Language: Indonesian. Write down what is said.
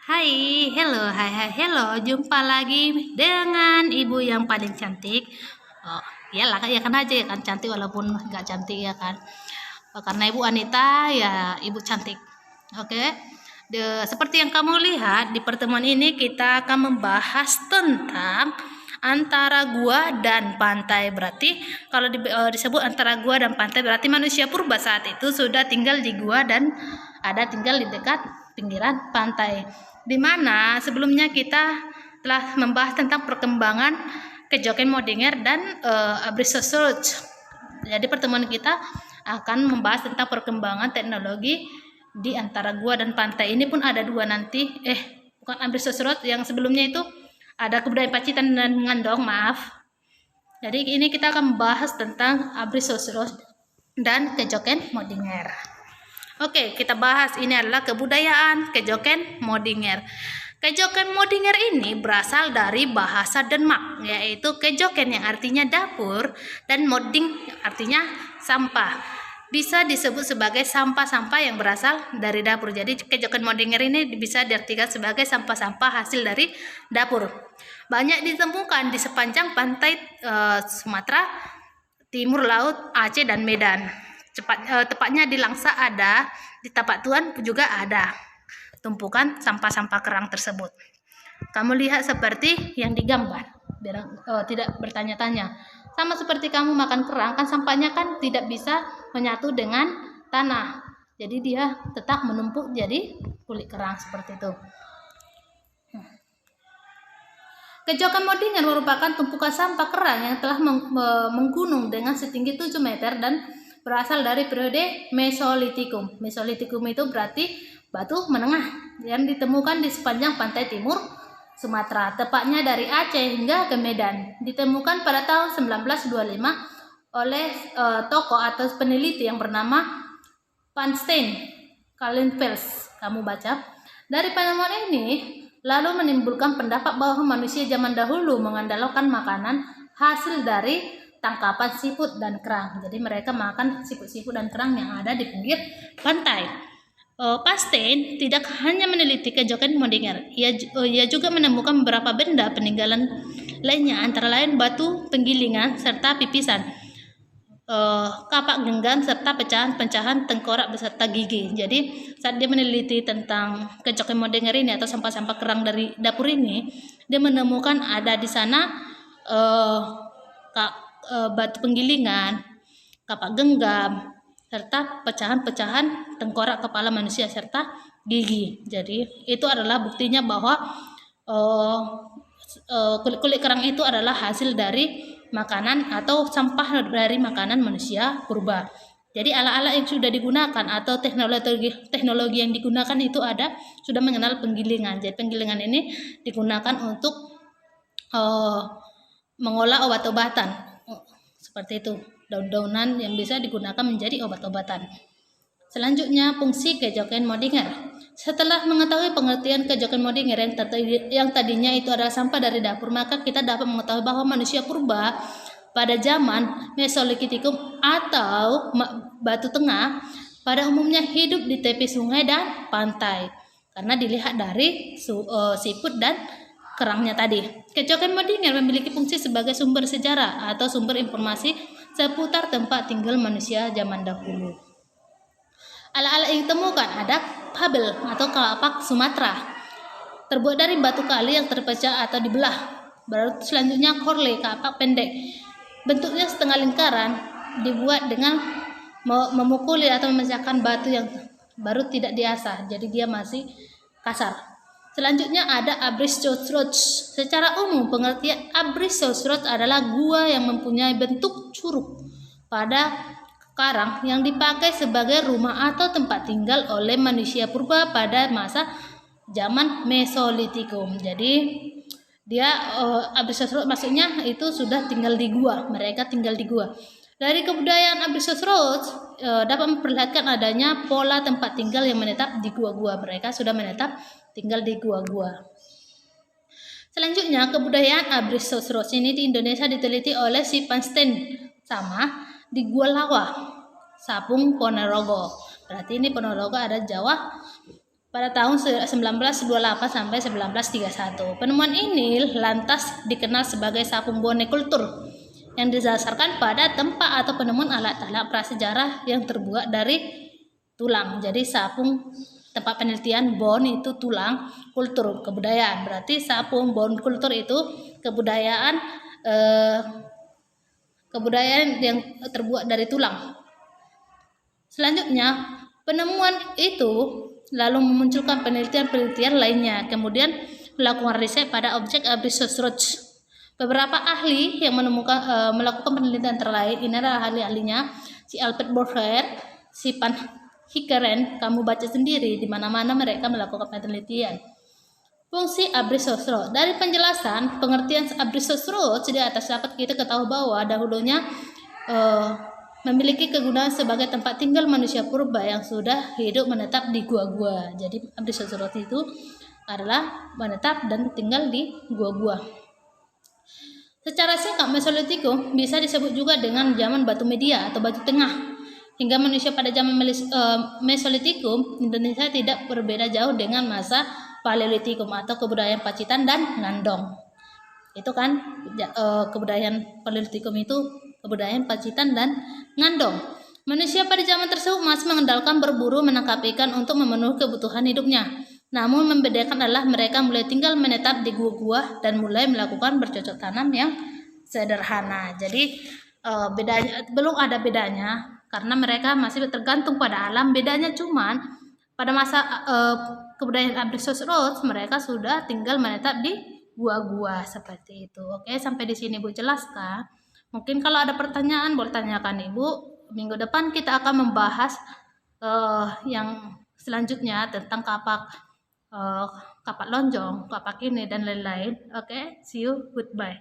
Hai, hello. Jumpa lagi dengan ibu yang paling cantik. Oh, iyalah, ya kan aja ya kan cantik walaupun nggak cantik ya kan. Karena ibu Anita ya ibu cantik. Oke. Seperti yang kamu lihat di pertemuan ini kita akan membahas tentang antara gua dan pantai. Berarti kalau disebut antara gua dan pantai berarti manusia purba saat itu sudah tinggal di gua dan ada tinggal di dekat pinggiran pantai. Di mana sebelumnya kita telah membahas tentang perkembangan kejoken Modinger dan Abrikosaurus. Jadi pertemuan kita akan membahas tentang perkembangan teknologi di antara gua dan pantai. Ini pun ada dua nanti. Bukan Abrikosaurus, yang sebelumnya itu ada kebudayaan Pacitan dan Ngandong, maaf. Jadi ini kita akan membahas tentang Abrikosaurus dan kejoken Modinger. Oke, kita bahas ini adalah kebudayaan kejoken Modinger. Kejoken Modinger ini berasal dari bahasa Denmark, yaitu kejoken yang artinya dapur dan moding artinya sampah. Bisa disebut sebagai sampah-sampah yang berasal dari dapur. Jadi kejoken Modinger ini bisa diartikan sebagai sampah-sampah hasil dari dapur. Banyak ditemukan di sepanjang pantai Sumatera, timur laut, Aceh dan Medan. Tepatnya di Langsa ada, di Tapak Tuan juga ada tumpukan sampah-sampah kerang tersebut. Kamu lihat seperti yang digambar, biar tidak bertanya-tanya. Sama seperti kamu makan kerang, kan sampahnya kan tidak bisa menyatu dengan tanah. Jadi dia tetap menumpuk jadi kulit kerang seperti itu. Kejoken Modinger merupakan tumpukan sampah kerang yang telah menggunung dengan setinggi 7 meter dan berasal dari periode Mesolitikum. Mesolitikum itu berarti batu menengah yang ditemukan di sepanjang pantai timur Sumatera, tepatnya dari Aceh hingga ke Medan. Ditemukan pada tahun 1925 oleh tokoh atau peneliti yang bernama Panstein Kallenfels. Kamu baca. Dari penemuan ini lalu menimbulkan pendapat bahwa manusia zaman dahulu mengandalkan makanan hasil dari tangkapan siput dan kerang. Jadi mereka makan siput-siput dan kerang yang ada di pinggir pantai. Panstein tidak hanya meneliti kejoken Modinger, ia juga menemukan beberapa benda peninggalan lainnya, antara lain batu penggilingan serta pipisan, kapak genggam serta pecahan-pecahan tengkorak beserta gigi. Jadi saat dia meneliti tentang kejoken Modinger ini atau sampah-sampah kerang dari dapur ini, dia menemukan ada di sana batu penggilingan, kapak genggam, serta pecahan-pecahan tengkorak kepala manusia serta gigi. Jadi itu adalah buktinya bahwa kulit-kulit kerang itu adalah hasil dari makanan atau sampah dari makanan manusia purba. Jadi alat-alat yang sudah digunakan atau teknologi yang digunakan itu sudah mengenal penggilingan. Jadi penggilingan ini digunakan untuk mengolah obat-obatan. Seperti itu, daun-daunan yang bisa digunakan menjadi obat-obatan. Selanjutnya, fungsi kejoken Modinger. Setelah mengetahui pengertian kejoken Modinger yang tadinya itu adalah sampah dari dapur, maka kita dapat mengetahui bahwa manusia purba pada zaman Mesolitikum atau Batu Tengah pada umumnya hidup di tepi sungai dan pantai, karena dilihat dari siput dan kerangnya tadi. Kejoken Modinger memiliki fungsi sebagai sumber sejarah atau sumber informasi seputar tempat tinggal manusia zaman dahulu. Alat-alat yang ditemukan ada pabel atau kalapak Sumatera, terbuat dari batu kali yang terpecah atau dibelah. Baru selanjutnya korle, kapak pendek, bentuknya setengah lingkaran, dibuat dengan memukuli atau memecahkan batu yang baru tidak diasah, jadi dia masih kasar. Selanjutnya ada Abrikosaurus. Secara umum pengertian Abrikosaurus adalah gua yang mempunyai bentuk curug pada karang yang dipakai sebagai rumah atau tempat tinggal oleh manusia purba pada masa zaman Mesolitikum. Jadi dia Abrikosaurus maksudnya itu sudah tinggal di gua, mereka tinggal di gua. Dari kebudayaan Abrikosaurus dapat memperlihatkan adanya pola tempat tinggal yang menetap di gua-gua. Mereka sudah menetap tinggal di gua-gua. Selanjutnya, kebudayaan Abrikosaurus ini di Indonesia diteliti oleh si Panstein sama di Gua Lawa, Sapung, Ponorogo. Berarti ini Ponorogo ada Jawa pada tahun 1928 sampai 1931. Penemuan ini lantas dikenal sebagai sapung bone kultur yang didasarkan pada tempat atau penemuan alat-alat prasejarah yang terbuat dari tulang. Jadi sapung tempat penelitian bone itu tulang, kultur kebudayaan. Berarti sapung bone kultur itu kebudayaan yang terbuat dari tulang. Selanjutnya, penemuan itu lalu memunculkan penelitian-penelitian lainnya, kemudian melakukan riset pada objek Abruzos Roach. Beberapa ahli yang melakukan penelitian terlain ini adalah ahli-ahlinya si Alfred Bocher, si Van Hickeren. Kamu baca sendiri di mana-mana mereka melakukan penelitian. Fungsi Abruzos Roach. Dari penjelasan pengertian Abruzos Roach di atas dapat kita ketahui bahwa dahulunya memiliki kegunaan sebagai tempat tinggal manusia purba yang sudah hidup menetap di gua-gua. Jadi Abruzos Roach itu adalah menetap dan tinggal di gua-gua. Secara singkat, Mesolitikum bisa disebut juga dengan zaman batu media atau batu tengah. Hingga manusia pada zaman Mesolitikum, Indonesia tidak berbeda jauh dengan masa Paleolitikum atau kebudayaan Pacitan dan Ngandong. Itu kan kebudayaan Paleolitikum itu kebudayaan Pacitan dan Ngandong. Manusia pada zaman tersebut masih mengandalkan berburu menangkap ikan untuk memenuhi kebutuhan hidupnya. Namun membedakan adalah mereka mulai tinggal menetap di gua-gua dan mulai melakukan bercocok tanam yang sederhana. Jadi bedanya belum ada bedanya karena mereka masih tergantung pada alam. Bedanya cuman pada masa kebudayaan Abruzos Roach mereka sudah tinggal menetap di gua-gua seperti itu. Oke, sampai di sini Bu jelaskan. Mungkin kalau ada pertanyaan boleh tanyakan Ibu. Minggu depan kita akan membahas yang selanjutnya tentang kapak lonjong, kapak ini dan lain-lain. Oke, see you, goodbye.